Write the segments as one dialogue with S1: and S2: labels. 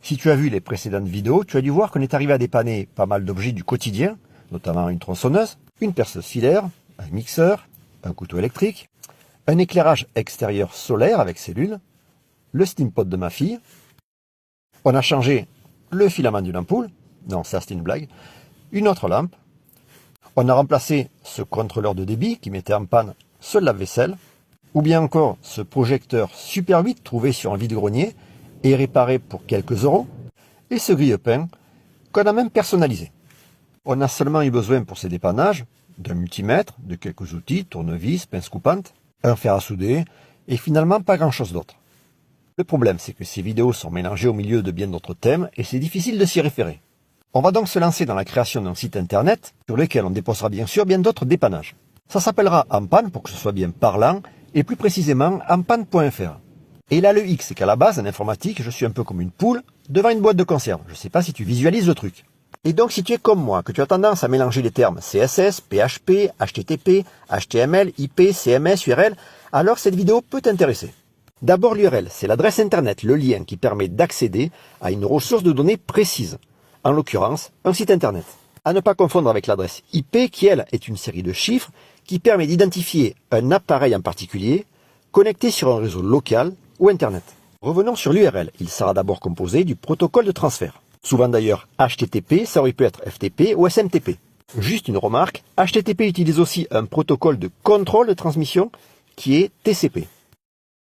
S1: Si tu as vu les précédentes vidéos, tu as dû voir qu'on est arrivé à dépanner pas mal d'objets du quotidien, notamment une tronçonneuse, une perceuse filaire, un mixeur, un couteau électrique, un éclairage extérieur solaire avec cellule, le steampot de ma fille. On a changé le filament d'une ampoule, non ça c'était une blague, une autre lampe. On a remplacé ce contrôleur de débit qui mettait en panne ce lave-vaisselle, ou bien encore ce projecteur Super 8 trouvé sur un vide-grenier et réparé pour quelques euros, et ce grille-pain qu'on a même personnalisé. On a seulement eu besoin pour ces dépannages d'un multimètre, de quelques outils, tournevis, pince coupante, un fer à souder, et finalement pas grand-chose d'autre. Le problème, c'est que ces vidéos sont mélangées au milieu de bien d'autres thèmes et c'est difficile de s'y référer. On va donc se lancer dans la création d'un site internet sur lequel on déposera bien sûr bien d'autres dépannages. Ça s'appellera Empanne pour que ce soit bien parlant et plus précisément empanne.fr. Et là le hic, c'est qu'à la base en informatique, je suis un peu comme une poule devant une boîte de conserve. Je ne sais pas si tu visualises le truc. Et donc si tu es comme moi, que tu as tendance à mélanger les termes CSS, PHP, HTTP, HTML, IP, CMS, URL, alors cette vidéo peut t'intéresser. D'abord l'URL, c'est l'adresse internet, le lien qui permet d'accéder à une ressource de données précise, en l'occurrence un site internet. À ne pas confondre avec l'adresse IP qui, elle, est une série de chiffres qui permet d'identifier un appareil en particulier connecté sur un réseau local ou internet. Revenons sur l'URL, il sera d'abord composé du protocole de transfert. Souvent d'ailleurs HTTP, ça aurait pu être FTP ou SMTP. Juste une remarque, HTTP utilise aussi un protocole de contrôle de transmission qui est TCP.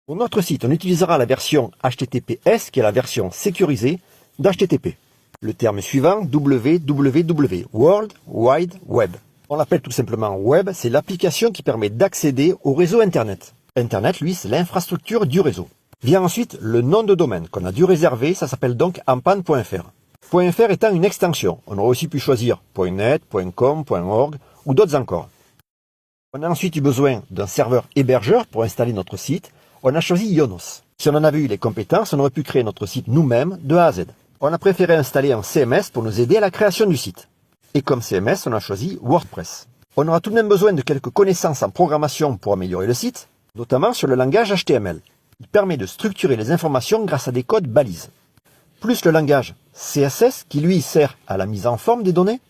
S1: Pour notre site, on utilisera la version HTTPS qui est la version sécurisée d'HTTP. Le terme suivant, WWW, World Wide Web. On l'appelle tout simplement Web, c'est l'application qui permet d'accéder au réseau Internet. Internet, lui, c'est l'infrastructure du réseau. Vient ensuite le nom de domaine qu'on a dû réserver, ça s'appelle donc empanne.fr. .fr étant une extension, on aurait aussi pu choisir .net, .com, .org ou d'autres encore. On a ensuite eu besoin d'un serveur hébergeur pour installer notre site. On a choisi Ionos. Si on en avait eu les compétences, on aurait pu créer notre site nous-mêmes de A à Z. On a préféré installer un CMS pour nous aider à la création du site. Et comme CMS, on a choisi WordPress. On aura tout de même besoin de quelques connaissances en programmation pour améliorer le site, notamment sur le langage HTML. Il permet de structurer les informations grâce à des codes balises. Plus le langage CSS qui lui sert à la mise en forme des données.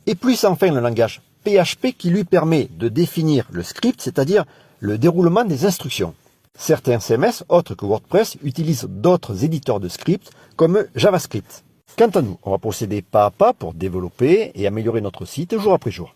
S1: Et plus enfin le langage PHP qui lui permet de définir le script, c'est-à-dire le déroulement des instructions. Certains CMS, autres que WordPress, utilisent d'autres éditeurs de script comme JavaScript. Quant à nous, on va procéder pas à pas pour développer et améliorer notre site jour après jour.